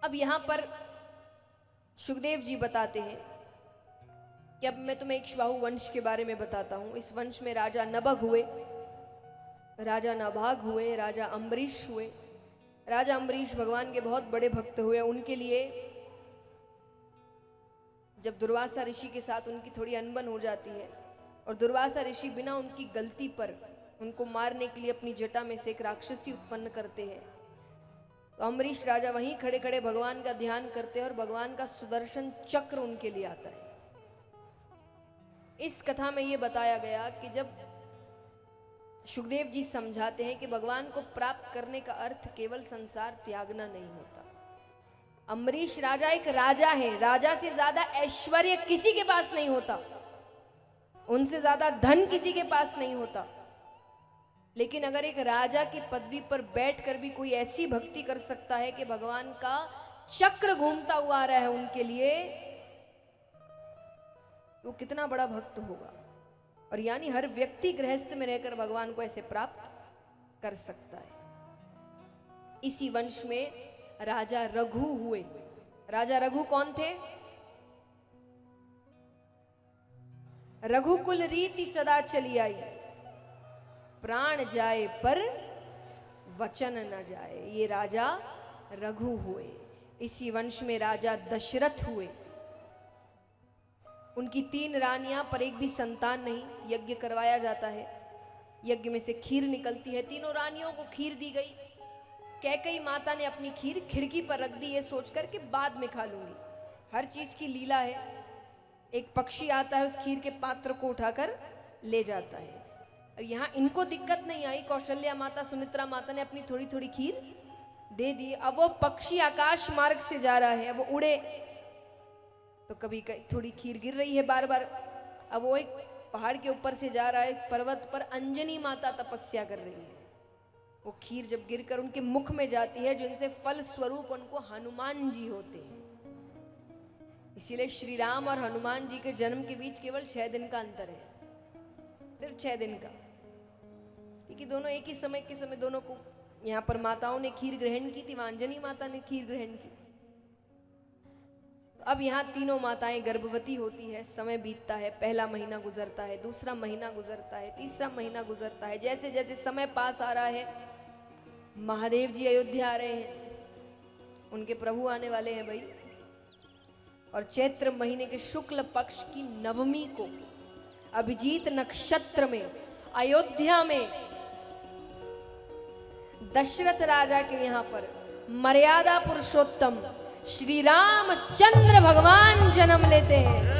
अब यहां पर सुखदेव जी बताते हैं कि अब मैं तुम्हें इक्ष्वाकु वंश के बारे में बताता हूं। इस वंश में राजा नभग हुए, राजा नाभाग हुए, राजा अम्बरीश हुए। राजा अम्बरीश भगवान के बहुत बड़े भक्त हुए। उनके लिए जब दुर्वासा ऋषि के साथ उनकी थोड़ी अनबन हो जाती है और दुर्वासा ऋषि बिना उनकी गलती पर उनको मारने के लिए अपनी जटा में से एक राक्षसी उत्पन्न करते हैं, तो अम्बरीश राजा वहीं खड़े खड़े भगवान का ध्यान करते हैं और भगवान का सुदर्शन चक्र उनके लिए आता है। इस कथा में यह बताया गया कि जब सुखदेव जी समझाते हैं कि भगवान को प्राप्त करने का अर्थ केवल संसार त्यागना नहीं होता। अम्बरीश राजा एक राजा है, राजा से ज्यादा ऐश्वर्य किसी के पास नहीं होता, उनसे ज्यादा धन किसी के पास नहीं होता, लेकिन अगर एक राजा की पदवी पर बैठकर भी कोई ऐसी भक्ति कर सकता है कि भगवान का चक्र घूमता हुआ आ रहा है उनके लिए, वो कितना बड़ा भक्त होगा। और यानी हर व्यक्ति गृहस्थ में रहकर भगवान को ऐसे प्राप्त कर सकता है। इसी वंश में राजा रघु हुए। राजा रघु कौन थे? रघुकुल रीति सदा चली आई, प्राण जाए पर वचन न जाए। ये राजा रघु हुए। इसी वंश में राजा दशरथ हुए। उनकी 3 रानियां पर एक भी संतान नहीं। यज्ञ करवाया जाता है, यज्ञ में से खीर निकलती है, तीनों रानियों को खीर दी गई। कैकेयी माता ने अपनी खीर खिड़की पर रख दी, ये सोचकर कि बाद में खा लूंगी। हर चीज की लीला है। एक पक्षी आता है, उस खीर के पात्र को उठाकर ले जाता है। अब यहाँ इनको दिक्कत नहीं आई, कौशल्या माता सुमित्रा माता ने अपनी थोड़ी थोड़ी खीर दे दी। अब वो पक्षी आकाश मार्ग से जा रहा है, अब वो उड़े तो कभी थोड़ी खीर गिर रही है बार बार। अब वो एक पहाड़ के ऊपर से जा रहा है, पर्वत पर अंजनी माता तपस्या कर रही है। वो खीर जब गिरकर उनके मुख में जाती है, जिनसे फल स्वरूप उनको हनुमान जी होते हैं। इसीलिए श्री राम और हनुमान जी के जन्म के बीच केवल 6 दिन का अंतर है, सिर्फ 6 दिन का, क्योंकि दोनों एक ही समय के समय दोनों को यहाँ पर माताओं ने खीर ग्रहण की थी, वहां अंजनी माता ने खीर ग्रहण की। तो अब यहाँ तीनों माताएं गर्भवती होती है। समय बीतता है, पहला महीना गुजरता है, दूसरा महीना गुजरता है, तीसरा महीना गुजरता है। जैसे जैसे समय पास आ रहा है, महादेव जी अयोध्या आ रहे हैं, उनके प्रभु आने वाले हैं भाई। और चैत्र महीने के शुक्ल पक्ष की नवमी को अभिजीत नक्षत्र में अयोध्या में दशरथ राजा के यहाँ पर मर्यादा पुरुषोत्तम श्री रामचंद्र भगवान जन्म लेते हैं।